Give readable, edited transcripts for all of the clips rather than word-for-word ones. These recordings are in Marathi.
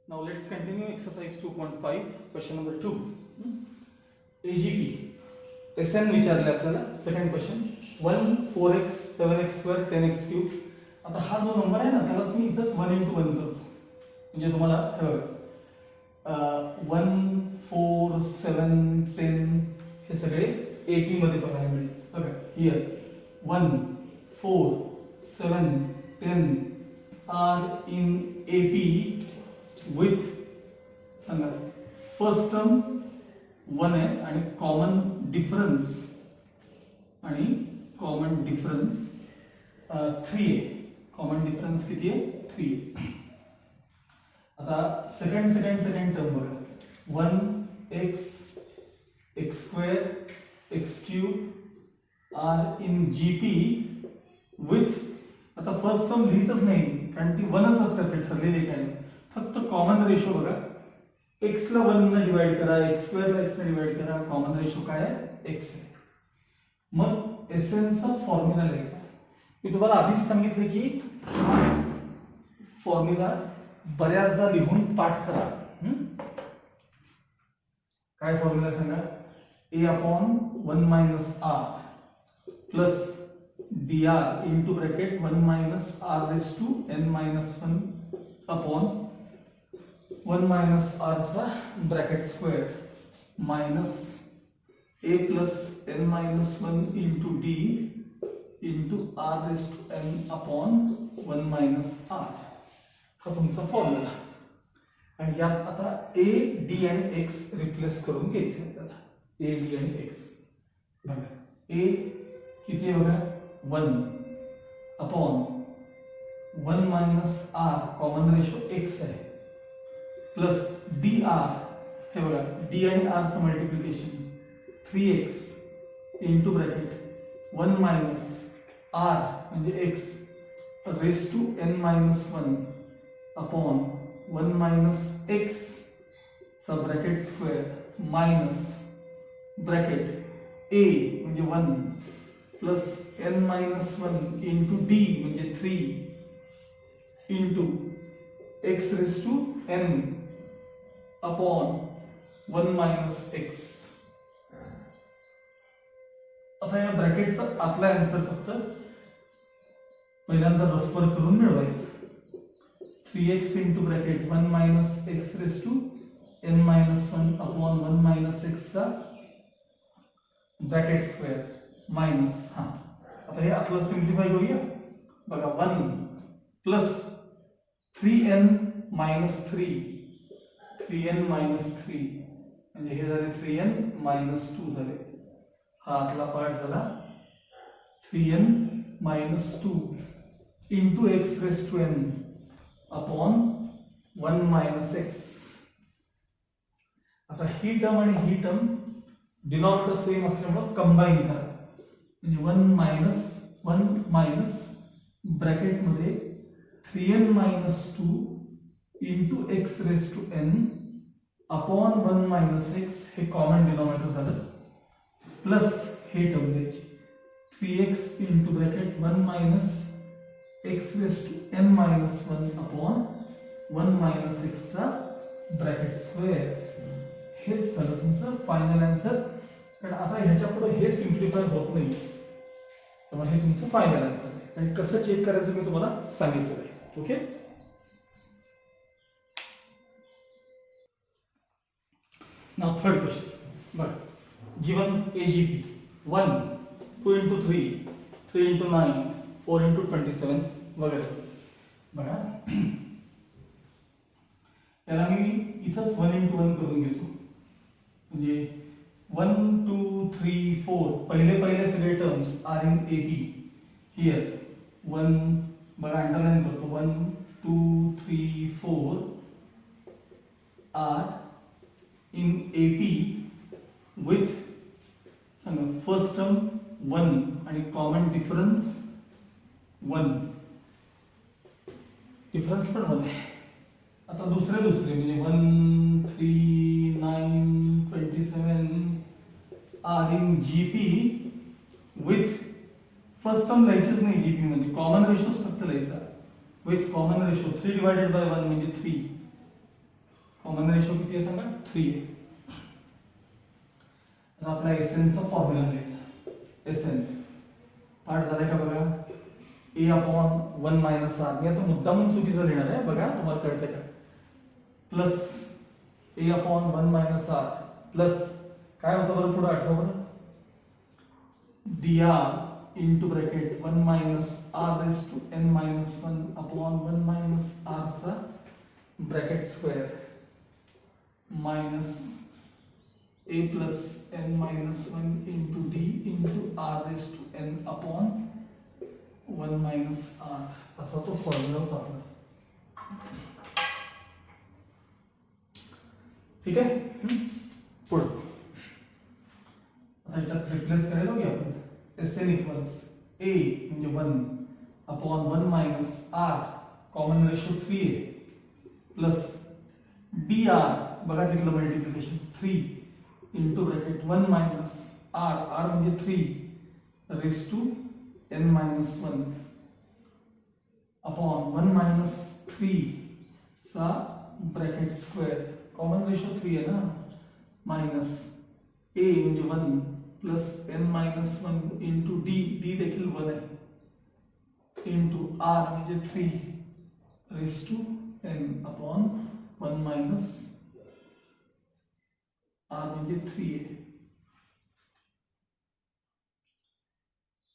Now let's continue exercise 2.5, question number 2. AGP SN विचारले आपल्याला. Second question 1 4x 7x square 10x cube. आता हा जो नंबर आहे ना त्यालाच मी इथंच 1 into 1 करतो. म्हणजे तुम्हाला हे बघा 1 4 7 10 हे सगळे AP मध्ये बघायला मिळेल. बघा here 1 4 7 10 are in AP with सांगा फर्स्ट टर्म 1 आहे आणि कॉमन डिफरन्स 3 आहे. कॉमन डिफरन्स किती आहे 3 आहे. आता सेकंड टर्म बघा 1x x square x cube R in GP with. आता फर्स्ट टर्म लिहितच नाही कारण ती 1च असते आपली ठरलेली काय. फक्त कॉमन रेशो बघा x ला 1 ने डिवाइड करा, x स्क्वेअर ला x ने डिवाइड करा. कॉमन रेशो काय आहे x आहे. मग SN चा फॉर्म्युला लिहायचा. मी तुम्हाला आधीच सांगितलं की फॉर्म्युला बऱ्याचदा लिहून पाठ करा. काय फॉर्म्युला सांगा. a upon 1 minus r plus dr into bracket 1 minus r raised to n minus 1 upon 1 minus r चा bracket square minus a plus n minus 1 into d into r raised to n upon 1 minus r. हा तुमचा फॉर्म्युला. आणि यात आता a d आणि x रिप्लेस करून घ्यायचे आपल्याला. a d आणि x बघा a किती आहे बघा 1 upon 1 minus r common ratio x आहे प्लस dr हे बघा d आणि r चं multiplication 3x into bracket 1 minus r म्हणजे x raise to n minus 1 upon 1 minus x चा bracket square minus bracket a म्हणजे 1 plus n minus 1 into d म्हणजे 3 into x raise to n upon 1 minus x. आता या ब्रॅकेटचा आपला आन्सर फक्त पहिल्यांदा रफवर करून मिळवायचं. 3x into bracket 1 minus x raise to n minus 1 upon 1 minus x चा ब्रॅकेट स्क्वेअर मायनस. हा आता हे आपलं सिम्प्लिफाय करूया. बघा 1 प्लस 3n मायनस 3 म्हणजे हे झाले 3n मायनस 2 झाले. हा आतला पार्ट झाला 3n minus 2 into x raise to n upon 1 minus x. आता ही टर्म आणि ही टर्म डिनॉमिनेटर सेम असल्यामुळे कंबाईन करा. म्हणजे 1 मायनस ब्रॅकेट मध्ये 3n minus 2 into x raise to n upon 1 minus x हे कॉमन डिनॉमिनेटर झालं प्लस हे टर्म द्यायची 3x into bracket 1 minus x raise to n minus 1 upon 1 minus x चा ब्रॅकेट स्क्वेअर. हेच झालं तुमचं फायनल आन्सर. कारण आता ह्याच्या पुढे हे सिम्प्लिफाय होत नाही त्यामुळे हे तुमचं फायनल आन्सर आहे. आणि कसं चेक करायचं मी तुम्हाला सांगितलं आहे. ओके. नाउ थर्ड क्वेश्चन बघा given AGP 1 2 into 3 3 into 9 4 into 27 वगैरे. बघा याला मी इथंच 1 into 1 करून घेतो. म्हणजे 1 2 3 4 पहिले सगळे terms are in AP. Here 1 बघा अंडरलाइन करतो 1 2 3 4 आर इन AP विथ सांगा फर्स्ट टर्म 1 आणि कॉमन डिफरन्स 1. डिफरन्स पण 1 आहे. आता दुसरे म्हणजे 1 3 9 27 are in GP with first term लिहायचीच नाही GP म्हणजे कॉमन रेशो फक्त लिहायचा. With common ratio 3 divided by 1 म्हणजे 3 कॉमन रेशो किती आहे सांगा 3 आहे. आता आपला एसएन चा फॉर्म्युला लिहायचा. एसएन पाठ झालाय का बघा. ए अपॉन 1 मायनस आर. मी आता मुद्दामून चुकीचं लिहिणार आहे बघा तुम्हाला कळतंय का. प्लस ए अपॉन 1 मायनस आर प्लस काय होतं बरं थोडं आठवा बरं. dr into bracket 1 minus r raised to n minus 1 upon 1 minus r चा bracket square minus a plus n minus 1 into d into r raised to n upon 1 minus r असा तो फॉर्म्युला होता आपला. ठीक आहे. पुढे आता याच्यात रिप्लेस करायला होगी आपण. Sn equals a म्हणजे 1 upon 1 minus r common ratio 3 आहे प्लस dr बघा तिथलं multiplication 3 into bracket 1 minus r r म्हणजे 3 raise to n minus 1 upon 1 minus 3 चा ब्रॅकेट स्क्वेअर कॉमन रेशो 3 आहे ना मायनस a म्हणजे 1 plus n minus 1 into d d देखील 1 आहे इंटू r म्हणजे 3 raise to n upon 1 minus r म्हणजे 3 आहे.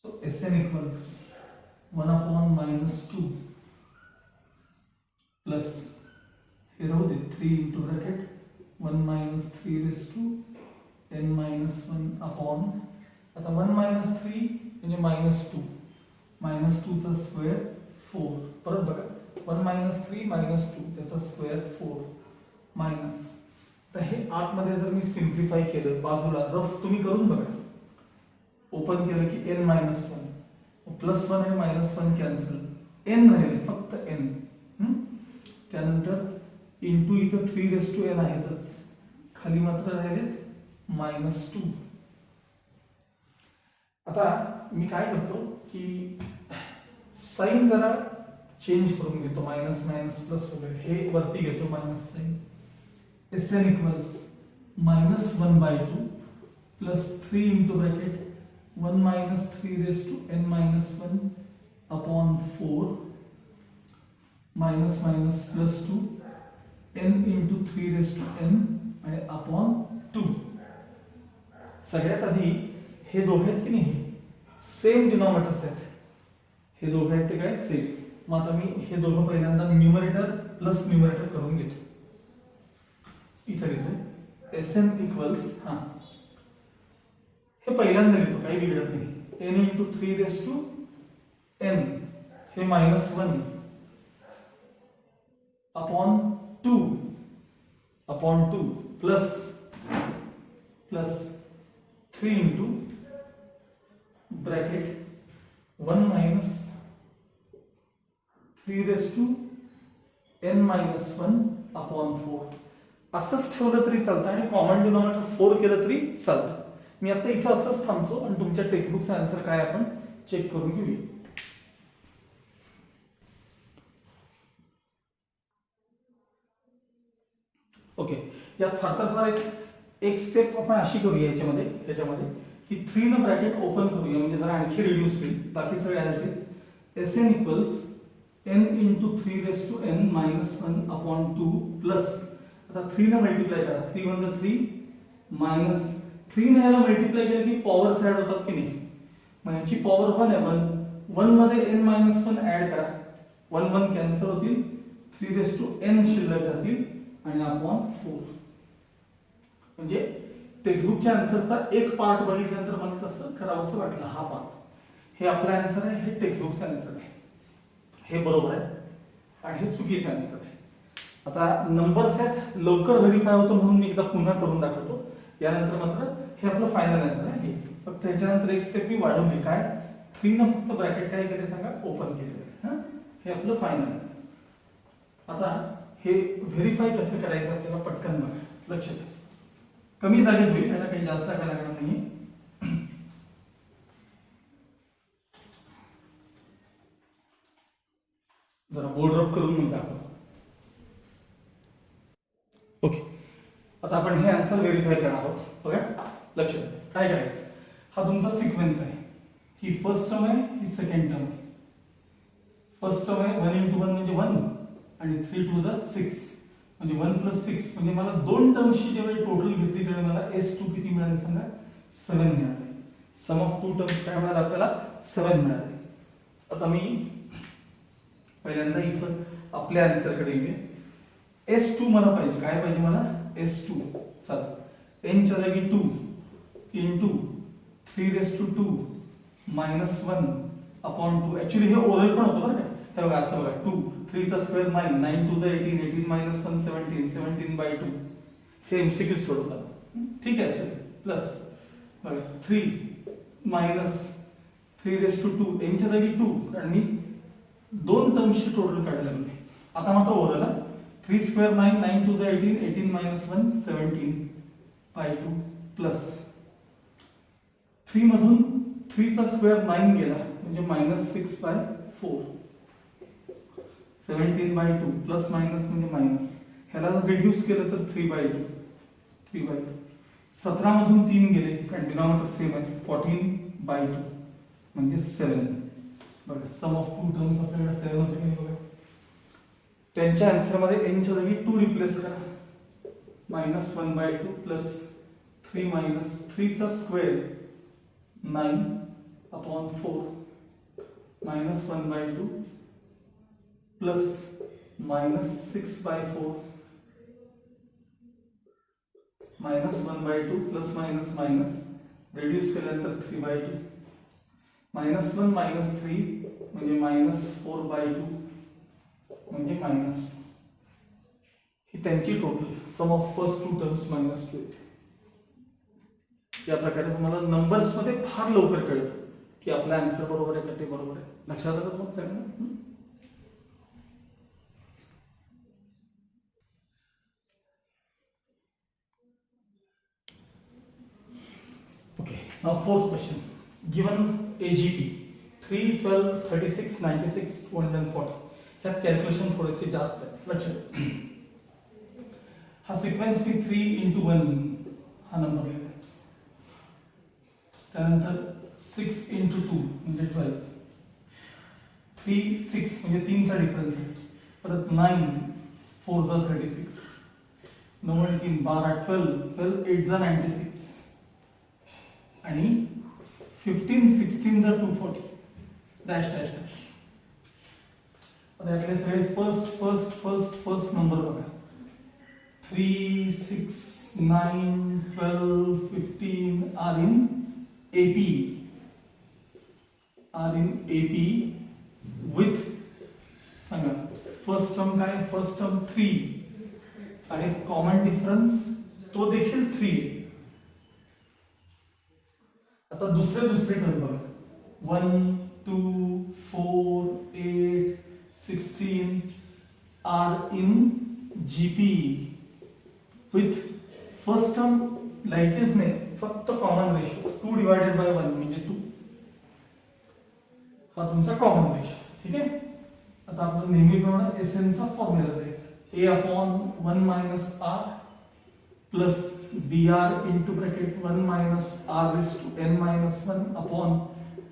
So Sn equals 1 upon minus 2 plus हे राहू दे 3 into bracket 1 minus 3 raise to n minus 1 upon आता 1 मायनस 3 म्हणजे मायनस 2 मायनस 2 चा स्क्वेअर 4 परत बघा 1 मायनस 3 मायनस 2 त्याचा स्क्वेअर 4 मायनस. तर हे आतमध्ये जर मी सिम्प्लिफाय केलं बाजूला रफ तुम्ही करून बघा. ओपन केलं की n मायनस 1 प्लस 1 आणि मायनस 1 कॅन्सल n राहिले फक्त n. त्यानंतर इंटू इथं 3 रेस टू n आहेतच खाली मात्र राहिले मायनस 2. आता मी काय करतो की साइन जरा चेंज करून घेतो मायनस मायनस प्लस वगैरे हे वरती घेतो minus sign. Sn equals minus 1/2 plus 3 into bracket 1 minus 3 raise to n minus 1 upon 4 minus minus plus 2 n into 3 raise to n आणि अपॉन 2. सगळ्यात आधी हे दोघे आहेत की नाही सेम डिनॉमिनेटर्स आहेत. हे दोघे आहेत ते काय सेम. मग आता मी हे दोघं पहिल्यांदा न्यूमरेटर प्लस न्यूमरेटर करून घेतो. इथे लिहितो Sn इक्वल्स हे पहिल्यांदा लिहितो काही बिघडत नाही. n into 3 raise to n हे minus 1 upon 2 plus 3 into bracket 1 minus 3 raise to n minus 1 upon 4 असंच ठेवलं तरी चालतं आणि कॉमन डिनॉमिनेटर 4 केलं तरी चालतं. मी आता इथं असंच थांबतो आणि तुमच्या टेक्स्टबुकचा आन्सर काय आपण चेक करून घेऊया. ओके यात फार एक स्टेप आपण अशी करूया याच्यामध्ये की 3 न ब्रॅकेट ओपन करूया म्हणजे जरा आणखी रिड्यूस होईल. बाकी सगळे as it is. Sn equals n into 3 raise to n minus 1 upon 2 plus आता 3 न मल्टिप्लाय करा 3 वन 3 मायनस 3 ने याला मल्टिप्लाय केलं की पॉवर ऍड होतात की नाही. मग याची पॉवर 1 आहे 1 मध्ये n मायनस 1 ऍड करा 1 कॅन्सल होतील 3 रेस टू n शिल्लक राहतील आणि अपॉन 4. म्हणजे टेक्स्टबुकच्या आन्सरचा एक पार्ट बघितल्यानंतर मला कसं करावंसं वाटलं हा पार्ट हे आपला आन्सर आहे हे टेक्स्टबुकचा आन्सर आहे हे बरोबर आहे आणि हे चुकीचं आन्सर आहे. आता नंबर्स आहेत लवकर व्हेरीफाय होतं म्हणून मी एकदा पुन्हा करून दाखवतो. यानंतर मात्र हे आपलं फायनल आन्सर आहे. फक्त ह्याच्यानंतर एक स्टेप मी वाढवली काय 3 न फक्त ब्रॅकेट काय केले सांगा ओपन केले. हे आपलं फायनल आन्सर. आता हे व्हेरीफाय कसं करायचं आपल्याला पटकन बघा लक्ष द्या. कमी जागेत होईल त्याला काही जास्त जागा लागणार नाही. जरा बोर्ड रफ करून मग दाखव. आता आपण हे आन्सर व्हेरीफाय करणार आहोत. बघा लक्षात काय करायचं, हा तुमचा सिक्वेन्स आहे. ही फर्स्ट टर्म आहे, ही सेकंड टर्म आहे. फर्स्ट टर्म आहे 1 into 1 म्हणजे 1 आणि 3 2 जा 6 म्हणजे 1 + 6 म्हणजे मला दोन टर्मची जेव्हा टोटल घेतली तेव्हा मला S2 किती मिळाले सांगा, 7 मिळाले. सम ऑफ टू टर्म्स काय मिळाले आपल्याला, 7 मिळाले. आता मी पहिल्यांदा इथं आपल्या आन्सर कडे येऊया. S2 मला पाहिजे, काय पाहिजे मला, S2. चला n च्या जागी 2 into 3^2 - 1 upon 2. ऍक्च्युअली हे ओरल पण होतं बरं का. हे बघा असं बघा, 2 3 चा स्क्वेअर 9 9 2 18 18 - 1 17 17/2. हे एमसीक्यू सोडवतात, ठीक आहे. असं प्लस बघा 3 minus 3^2 n च्या जागी 2 कारण मी दोन टर्म्सची टोटल काढले होते. आता मात्र ओरल 3 स्क्वेअर 9 9 2 18 18 - 1 17/2 प्लस 3 मधून 3 चा स्क्वेअर 9 गेला म्हणजे -6/4 17/2 प्लस मायनस म्हणजे मायनस. ह्याला रिड्यूस केलं तर 3/2 17 मधून 3 गेले कारण डिनॉमिनेटर सेम आहे 14/2 म्हणजे 7. बघा सम ऑफ टू टर्म्स आपल्याकडे 7 होते की नाही बघा. त्यांच्या आन्सर मध्ये n च्या जागी 2 रिप्लेस करा, -1/2 प्लस 3 मायनस 3 चा square 9/4 -1/2 plus -6/4 -1/2 plus minus minus reduce केल्यानंतर 3/2 -1 - 3 म्हणजे -4/2 म्हणजे -2. ही त्यांची total sum of first two terms -2 येते. या प्रकारे तुम्हाला नंबर्स मध्ये फार लवकर कळतं की आपला आन्सर बरोबर आहे का ते बरोबर आहे. लक्षात आलं मग सगळं. Okay, now fourth question. Given AGP 3, 12, 36, 96, 240. ह्यात कॅल्क्युलेशन थोडेसे जास्त आहेत, लक्षात. हा सिक्वेन्स मी 3 into 1 हा नंबर लिहिला. त्यानंतर 6 into 2 म्हणजे 12. 3 6 म्हणजे 3 चा डिफरन्स आहे. परत 9 4 जा 36 9 3 12 12 12 8 जा 96 आणि 15 16 जा 240 डॅश डॅश डॅश. आता यातले सगळे फर्स्ट नंबर बघा. 3 6 9 12 15 आर इन AP विथ सांगा फर्स्ट टर्म काय, फर्स्ट टर्म 3 आणि कॉमन डिफरन्स तो देखील 3 आहे. आता दुसरे टर्म बघा 1 2 4 8 16 are in GP with first term लिहायचेच नाही, फक्त कॉमन रेशो 2/1 म्हणजे 2. हा तुमचा कॉमन रेशो, ठीक आहे. आता आपण नेहमीप्रमाणे SN चा फॉर्म्युला द्यायचा. A/1 - R plus dr into bracket 1 minus r raised to n minus 1 upon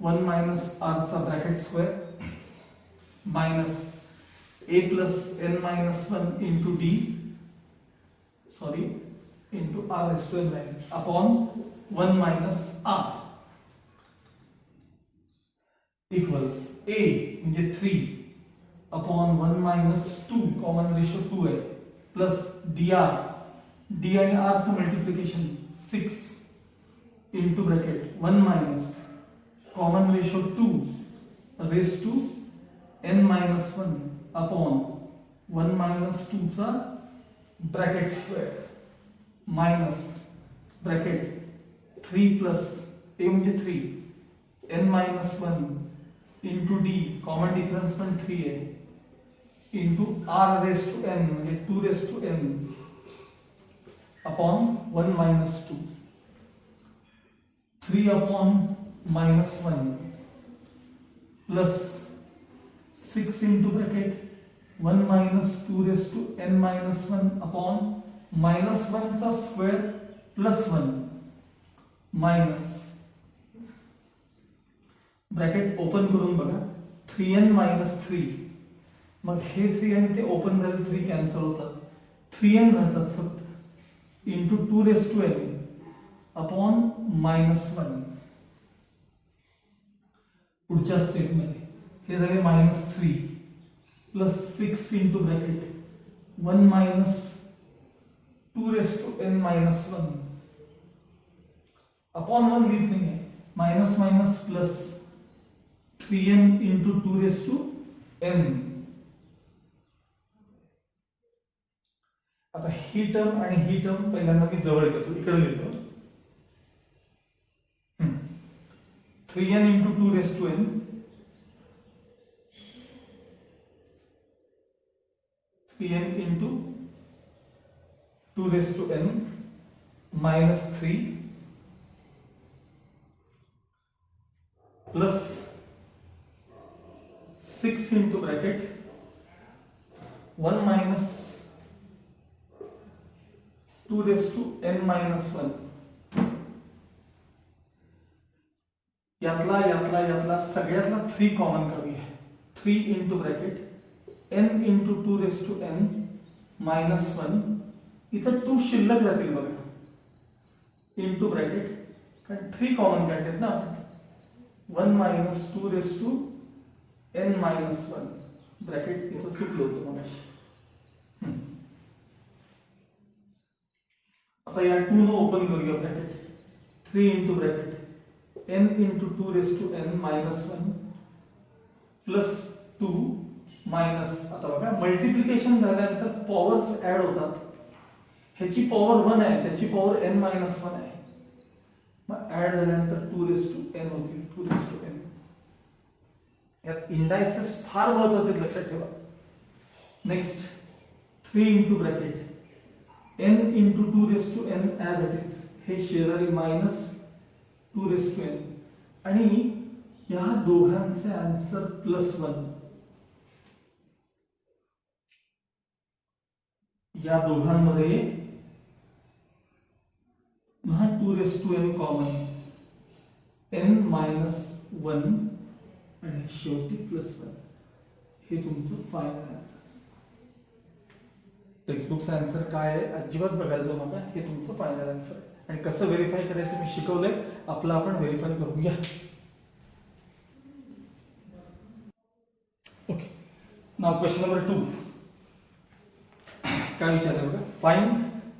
1 minus r चा bracket square minus a plus n minus 1 into d into r raised to n upon 1 minus r equals a म्हणजे 3 upon 1 minus 2 common ratio 2 है plus dr d आणि r चं multiplication 6 into bracket 1 minus common ratio 2 raised to n minus 1 upon 1 minus 2 चा bracket square minus bracket 3 plus a म्हणजे 3 n minus 1 into d common difference पण 3 आहे into r raised to n म्हणजे 2 raised to n upon 1 minus 2 3 upon minus 1 plus 6 into bracket 1 minus 2 raised to n minus 1 upon -1 चा स्क्वेअर +1 मायनस ब्रॅकेट ओपन करून बघा 3n - 3. मग हे 3 आणि ते ओपन झाले 3 कॅन्सल होतात, 3n राहतात फक्त इंटू 2n अपॉन -1. पुढच्या स्टेपमध्ये हे झाले -3 plus 6 into bracket 1 minus 2n - 1 upon 1 लिहित नाहीये, minus minus plus 3n into 2n. आता ही टर्म आणि ही टर्म पहिल्यांदा मी जवळ घेतो, इकडे लिहितो 3n into 2n 3n into 2n minus 3 plus 6 into bracket 1 minus 2n - 1. यातला सगळ्यातला 3 कॉमन काढूया. 3 into bracket n into 2n minus 1. इथं 2 शिल्लक राहतील बघा, इंटू ब्रॅकेट, कारण 3 कॉमन काढतात ना आपण. 1 मायनस 2n मायनस 1 ब्रॅकेट इथं चुकलो होतो मगाशी. आता या 2 नो ओपन करूया bracket. 3 into bracket n into 2n minus 1 plus 2 minus, आता बघा मल्टिप्लिकेशन झाल्यानंतर पॉवर्स ऍड होतात. ह्याची पॉवर 1 आहे, त्याची पॉवर n मायनस 1 आहे. मग ऍड झाल्यानंतर 2n होतील, 2n. यात इंडायसेस फार महत्वाचे लक्षात ठेवा. Next 3 into bracket n into 2n as it is, हे शेजारी मायनस 2n, आणि या दोघांचे आन्सर +1. या दोघांमध्ये 2n कॉमन, n मायनस 1 आणि शेवटी +1. हे तुमचं फायनल आन्सर. टेक्स्टबुकचा आन्सर काय आहे अजिबात बघायला जाऊ नका, हे तुमचं फायनल आन्सर आहे. आणि कसं व्हेरीफाय करायचं मी शिकवलंय, आपलं आपण व्हेरीफाय करून घ्या. ओके, नाव क्वेश्चन नंबर 2 काय विचारलं बघा. Find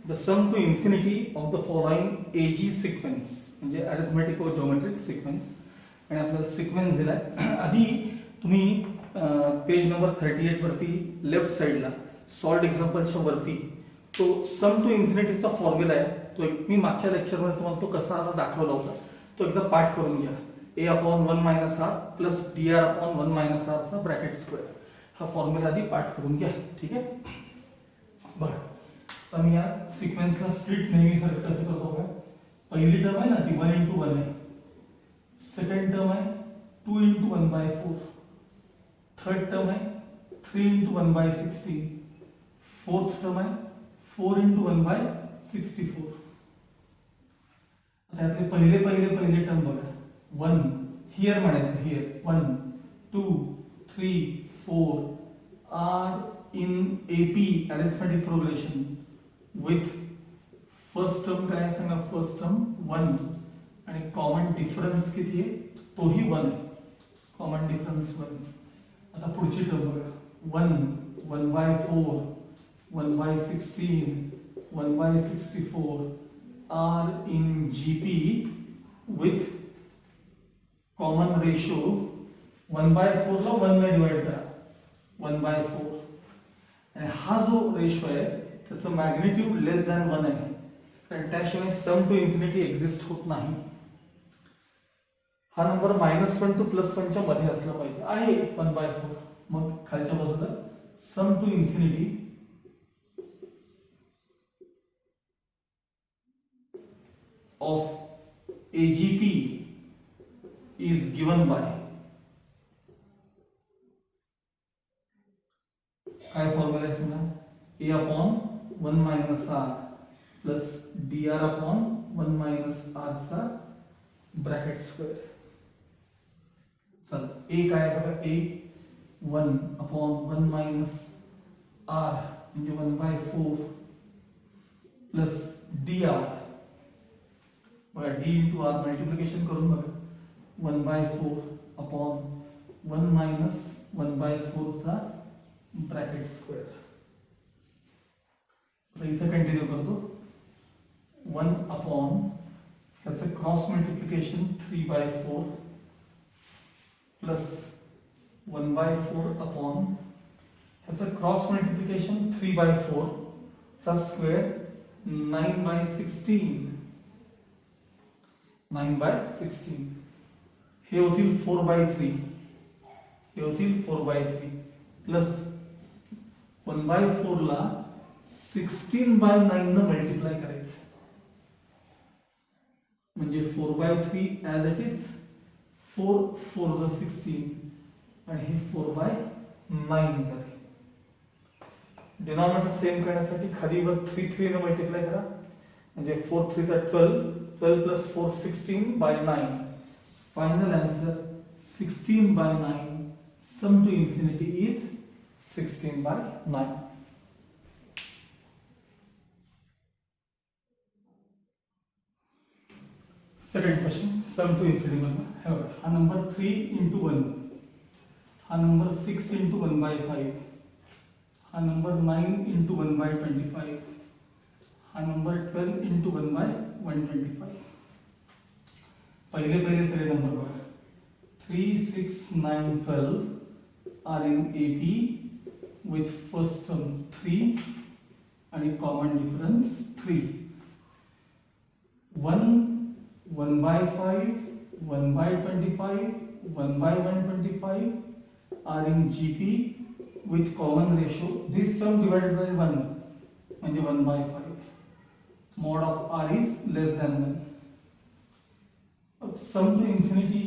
the sum to infinity of the following A सिक्वेन्स, म्हणजे अरिथमेटिक व जिओमेट्रिक सिक्वेन्स. आणि आपल्याला सिक्वेन्स दिलाय. आधी तुम्ही पेज नंबर 38 वरती लेफ्ट साइडला सॉल्ड एक्झाम्पलच्या वरती तो सम टू इन्फिनिटीचा फॉर्म्युला आहे, तो एक मी मागच्या लेक्चरमध्ये तुम्हाला तो कसा आता दाखवला होता, तो एकदा पाठ करून घ्या. a/1 - r plus dr/1 - r चा ब्रॅकेट स्क्वेअर, हा फॉर्म्युला आधी पाठ करून घ्या. ठीक आहे, बरं. तर मी या सिक्वेन्सला स्प्लिट नेहमीसारखं कसं करतो बघा. पहिली टर्म आहे ना ती 1 × 1 आहे, सेकंड टर्म आहे 2 × 1/4, थर्ड टर्म आहे 3 × 1/16, फोर्थ टर्म आहे 4 × 1/64. त्यातले पहिले टर्म बघा. 1 हियर म्हणायचं, here 1 2 3 4 are in AP arithmetic progression with first term काय आहे सांगा. फर्स्ट टर्म 1 आणि कॉमन डिफरन्स किती आहे, तोही 1 आहे. Common difference 1. आता पुढची टर्म बघा. 1 1/4 1/16 1/64 R in GP with common ratio 1/4 ला 1 ने डिवाइड करा, 1/4. आणि हा जो रेशो आहे त्याचं मॅग्निट्यूड लेस दॅन 1 आहे, कारण त्याशिवाय सम टू इन्फिनिटी एक्झिस्ट होत नाही. हा नंबर -1 to +1 च्या मध्ये असला पाहिजे, आहे 1/4. मग खालच्या बाजूला sum to infinity of AGP is given by, काय फॉर्म्युला आहे सांगा. a/1 one minus r plus d r upon one minus r चा ब्रॅकेट स्क्वेअर. चल ए काय आहे बघा, a one upon one minus r म्हणजे 1/4 प्लस डी आर बघा, डी इंटू आर मल्टिप्लिकेशन करून बघा, 1/4 अपॉन 1 मायनस 1/4 चा ब्रॅकेट स्क्वेअर. आता इथे कंटिन्यू करतो. 1 अपॉन त्याचं क्रॉस मल्टिप्लिकेशन 3/4 प्लस 1/4 अपॉन ह्याचं क्रॉस मल्टिप्लिकेशन 3/4 चा स्क्वेअर 9/16. 9/16 हे होतील 4/3. हे होतील 4/3 प्लस 1/4 ला 16/9 न मल्टिप्लाय करायचं म्हणजे 4/3 ॲज इट इज 4 4 ज 16 आणि हे 4/9 झाले. डिनॉमिनेटर सेम करण्यासाठी खाली वर 3 3 न मल्टिप्लाय करा म्हणजे 4 3 चा 12 12 plus 4 16/9. Final answer 16/9. Sum to infinity is 16/9. Second question, sum to infinity मधला हा नंबर 3 into 1, हा नंबर 6 into 1/5, हा नंबर 9 into 1/25, हा नंबर 12 into 1/125. पहिले सगळे नंबर बघा. 3 6 9 12 are in AP with first term 3 आणि common difference 3. 1 1/5 1/25 1/125 are in GP with common ratio. This term divided by 1 म्हणजे 1/5. Mod of R is less than 1. Sum to infinity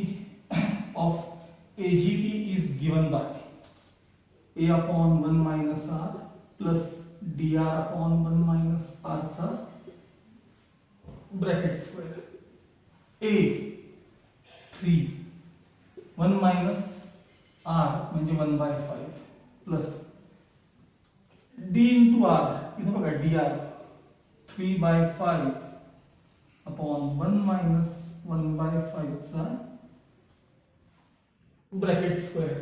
of AGP is given by A upon 1 minus R plus dr upon 1 minus R चा bracket square. A 3 1 minus R म्हणजे 1/5 प्लस D into R इथे बघा dr 3/5 upon 1 minus 1/5 चा bracket square.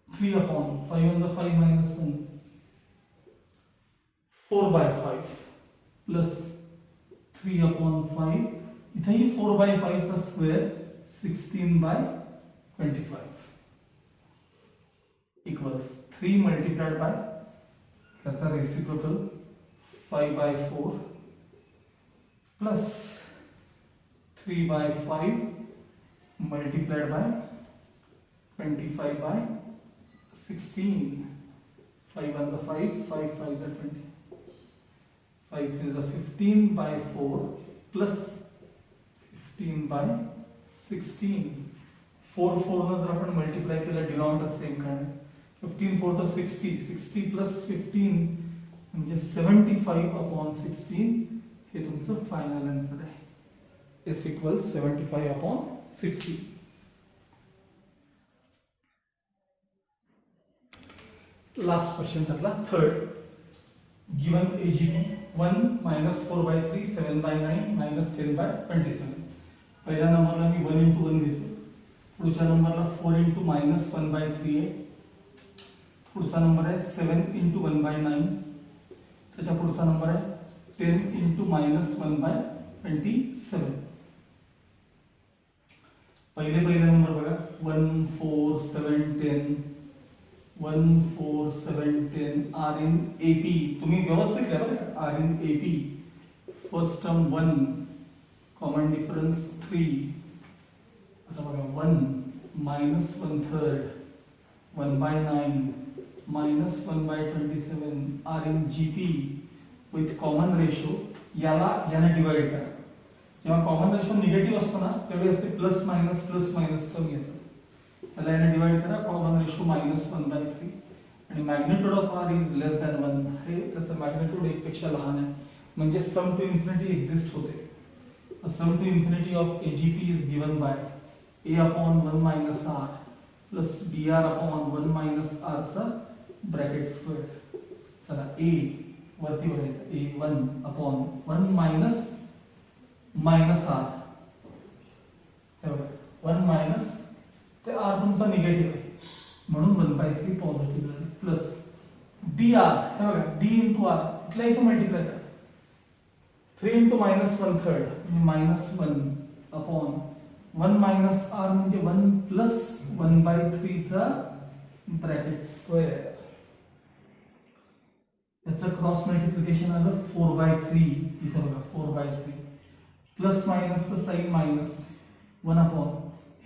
3 upon 5 on the 5 minus 1 4/5 plus 3 upon 5 इथेही 4/5 चा स्क्वेअर 16/25 इक्वल्स 3 मल्टिप्लाइड बाय त्याचा reciprocal 5/4 plus 3/5 multiplied by 25/16. 5 on the 5 5 5 the 20 5 3 the 15/4 plus 15/16. 4 4 न जर आपण मल्टिप्लाय केलं डिनॉमिनेटर सेम करणे 15 4 तर 60 60 प्लस 15 म्हणजे 75 अपॉन 16 हे तुमचं फायनल आन्सर आहे. Is equal 75 upon 60. Last question त्यातला third. Given AGP 1 minus 4/3 7/9 minus 10/27. पहिल्या नंबरला मी 1 into 1 घेतो. पुढच्या नंबरला 4 into minus 1/3 आहे. पुढचा नंबर आहे 7 into 1/9. त्याच्या पुढचा नंबर आहे 10 into minus 1/27. पहिले नंबर बघा 1 4 7 10 1 4 7 10 आर इन AP. तुम्ही व्यवस्थित लिहा बरं, are in AP. First term 1 common difference 3. आता बघा 1 minus 1/3 1/9 minus 1/27 R in GP with common ratio. याला डिवाइड करा. जेव्हा कॉमन रेशो निगेटिव्ह असतो ना त्यावेळी असे प्लस मायनस टर्म येतात. त्याला याने डिवाइड करा. कॉमन रेशो -1/3 आणि magnitude of r is less than 1, हे त्याचं मॅग्निट्यूड 1 पेक्षा लहान आहे, म्हणजे सम टू इन्फिनिटी एक्झिस्ट होते. Sum to infinity of AGP is given by a upon 1 minus r plus dr upon 1 minus r चा ब्रॅकेट स्क्वेअर. चला a वरती बघायचं, a1 अपॉन 1 मायनस r, हे बघा 1 मायनस ते r तुमचा निगेटिव्ह आहे म्हणून 1/3 पॉझिटिव्ह झाले, प्लस dr, हे बघा d इंटू r, इथला इथं मल्टिप्लाय करा, 3 इंटू मायनस 1/3 म्हणजे मायनस 1 अपॉन 1 मायनस r म्हणजे 1 प्लस 1/3 चा ब्रॅकेट स्क्वेअर. याचं क्रॉस मल्टिप्लिकेशन आलं 4/3, इथं बघा 4/3 plus minus sign minus 1 upon,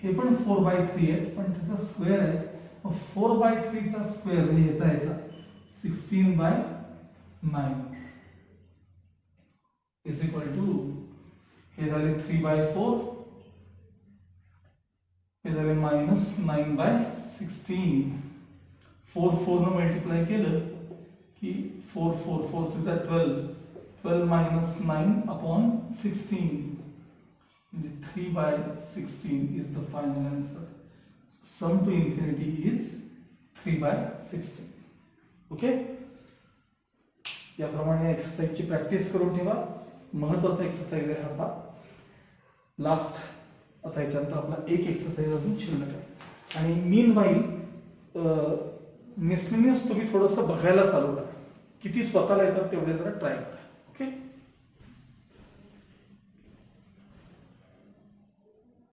हे पण 4/3 आहे पण त्याचा स्क्वेअर आहे, मग 4/3 चा स्क्वेअर म्हणजे ह्याचा 16/9 इज इक्वल टू, हे झाले 3/4, हे झाले मायनस 9/16. 4 न मल्टिप्लाय केलं की 4 12, 12 मायनस 9 अपॉन 16 म्हणजे 3/16 is the final answer. Sum to infinity is 3/16. Okay, याप्रमाणे एक्सरसाइजची प्रॅक्टिस करून ठेवा. महत्वाचा एक्सरसाइज आहे हा. लास्ट आता याच्यानंतर आपला एक एक्सरसाइज अजून शिल्लक आहे. आणि मीन वाईल मिसलिनियस तुम्ही थोडंसं बघायला चालू करा, किती स्वतःला येतात तेवढे जरा ट्राय करा. ओके.